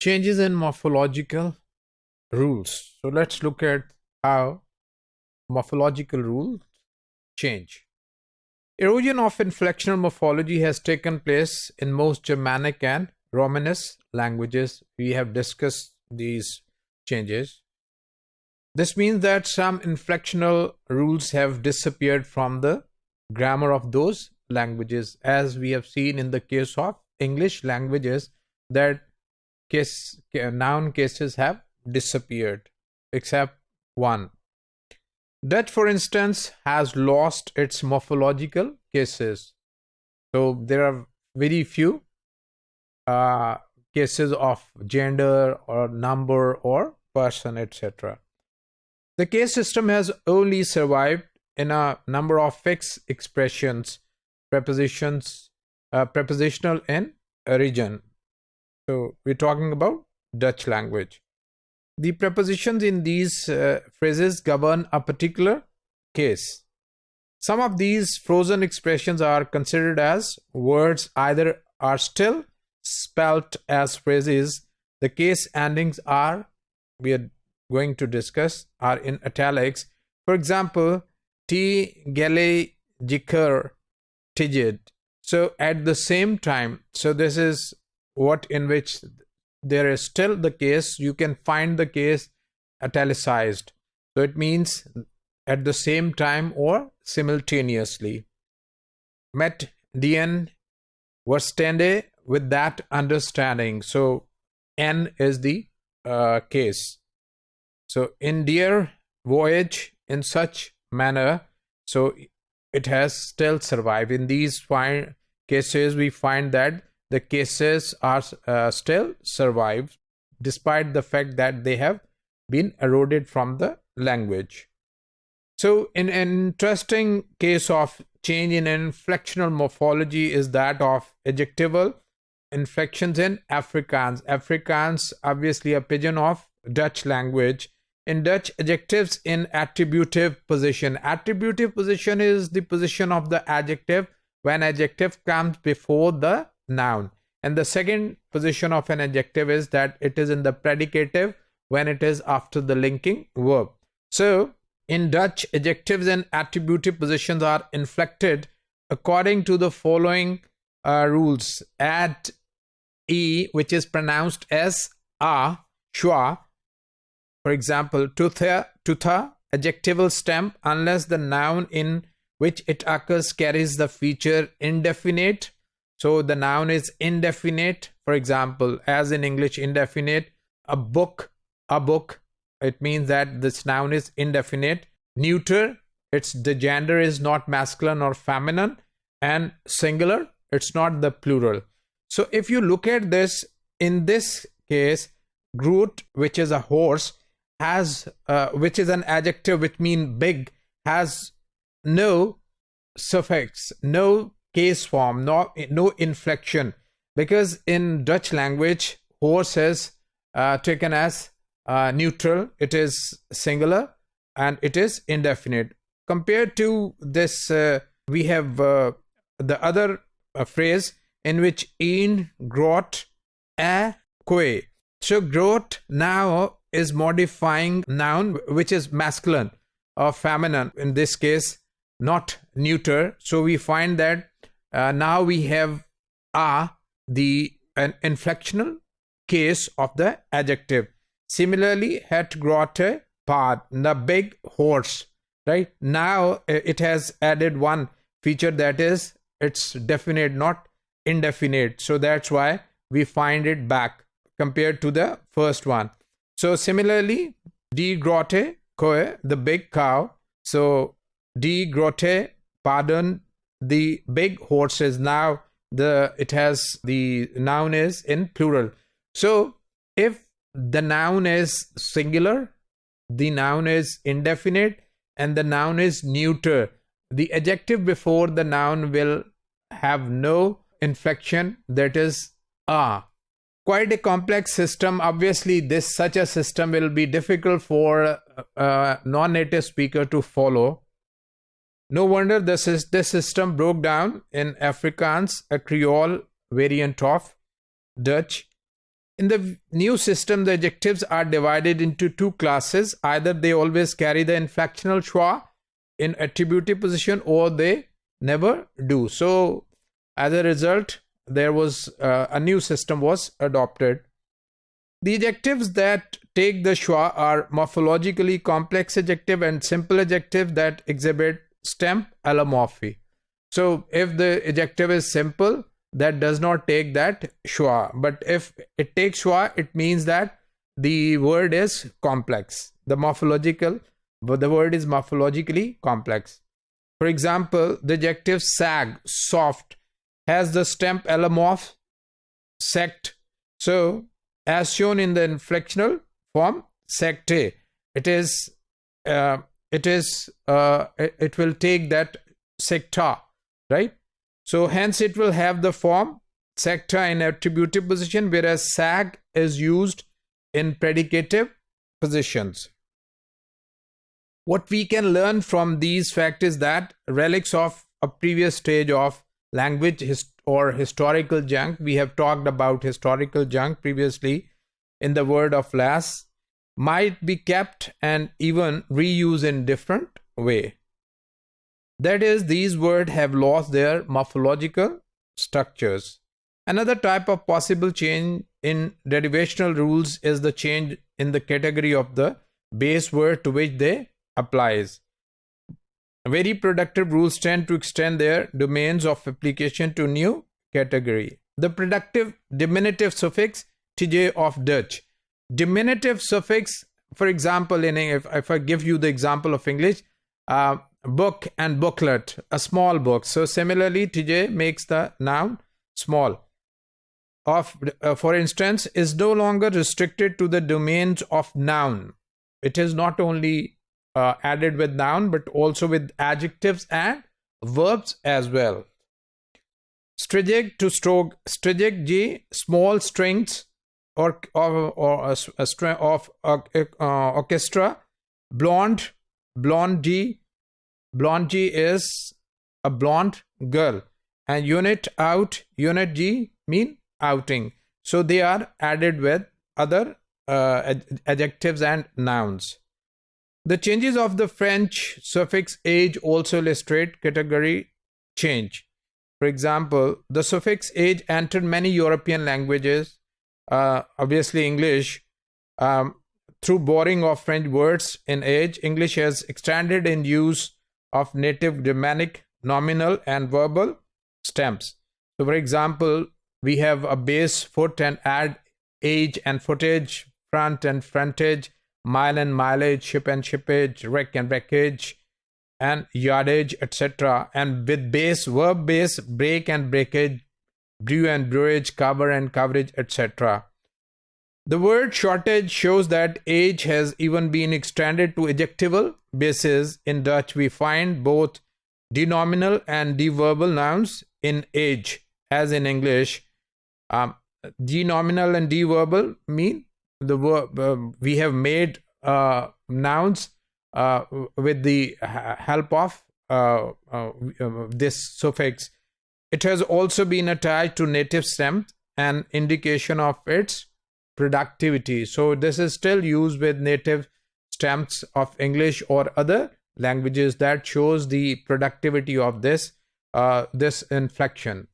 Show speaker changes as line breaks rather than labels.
Changes in morphological rules. So let's look at how morphological rules change. Erosion of inflectional morphology has taken place in most Germanic and Romance languages. We have discussed these changes. This means that some inflectional rules have disappeared from the grammar of those languages, as we have seen in the case of English languages that noun cases have disappeared except one. Dutch, for instance, has lost its morphological cases. So there are very few cases of gender or number or person, etc. The case system has only survived in a number of fixed expressions, prepositions, prepositional and origin. So we're talking about Dutch language. The prepositions in these phrases govern a particular case. Some of these frozen expressions are considered as words, either are still spelt as phrases. The case endings we are going to discuss, are in italics. For example, T gele jiker tigid. So at the same time, so this is what in which there is still the case. You can find the case italicized. So it means at the same time or simultaneously. Met dien verstande, with that understanding. So N is the case. So in dear voyage, in such manner. So it has still survived. In these cases, we find that the cases are still survived despite the fact that they have been eroded from the language. So an interesting case of change in inflectional morphology is that of adjectival inflections in Afrikaans. Afrikaans, obviously a pidgin of Dutch language. In Dutch, adjectives in attributive position. Attributive position is the position of the adjective when adjective comes before the noun. And the second position of an adjective is that it is in the predicative when it is after the linking verb. So in Dutch, adjectives and attributive positions are inflected according to the following rules. Add E, which is pronounced as a, schwa. For example, tutha, adjectival stem, unless the noun in which it occurs carries the feature indefinite. So the noun is indefinite. For example, as in English, indefinite. A book, it means that this noun is indefinite. Neuter, the gender is not masculine or feminine. And singular, it's not the plural. So if you look at this, in this case, groot, which is a horse, which is an adjective which means big, has no suffix, no case form, no inflection, because in Dutch language, horse is taken as neutral, it is singular, and it is indefinite. Compared to this, we have the other phrase in which een groot a koe. So groot now is modifying noun which is masculine or feminine, in this case not neuter. So we find that now we have an inflectional case of the adjective. Similarly, het grote paard, the big horse, right? Now it has added one feature, that is it's definite, not indefinite. So that's why we find it back compared to the first one. So similarly, die grote koe, the big cow. So die grote paarden, the big horses. Now it has the noun is in plural. So if the noun is singular, the noun is indefinite, and the noun is neuter, the adjective before the noun will have no inflection, that is a. Quite a complex system. Obviously, such a system will be difficult for a non-native speaker to follow. No wonder this system broke down in Afrikaans, a Creole variant of Dutch. In the new system, the adjectives are divided into two classes. Either they always carry the inflectional schwa in attributive position, or they never do. So as a result, there was a new system was adopted. The adjectives that take the schwa are morphologically complex adjective and simple adjective that exhibit stem allomorphy. So if the adjective is simple, that does not take that schwa, but if it takes schwa, it means that the word is complex. The word is morphologically complex. For example, the adjective sag, soft, has the stem allomorph sagt. So as shown in the inflectional form sagte, it will take that sagta, right? So hence it will have the form sagta in attributive position, whereas sag is used in predicative positions. What we can learn from these facts is that relics of a previous stage of language or historical junk, we have talked about historical junk previously in the word of last, might be kept and even reused in different way. That is, these words have lost their morphological structures. Another type of possible change in derivational rules is the change in the category of the base word to which they applies. Very productive rules tend to extend their domains of application to new category. The productive diminutive suffix tj of Dutch. Diminutive suffix, for example, if I give you the example of English, book and booklet, a small book. So similarly, tj makes the noun small. For instance, is no longer restricted to the domains of noun. It is not only added with noun, but also with adjectives and verbs as well. Strijek to stroke, strijek g, small strings or a string of orchestra. Blonde g is a blonde girl, and unit g mean outing. So they are added with other adjectives and nouns. The changes of the French suffix age also illustrate category change. For example, the suffix age entered many European languages, obviously English, through borrowing of French words in age. English has extended in use of native Germanic nominal and verbal stems. So for example, we have a base foot and add age and footage, front and frontage, mile and mileage, ship and shippage, wreck and wreckage, and yardage, etc. And with base, verb base, break and breakage, brew and brewage, cover and coverage, etc. The word shortage shows that age has even been extended to adjectival bases. In Dutch, we find both denominal and deverbal nouns in age, as in English. Denominal and deverbal mean the verb. We have made nouns with the help of this suffix. It has also been attached to native stem, an indication of its productivity. So this is still used with native stems of English or other languages. That shows the productivity of this inflection.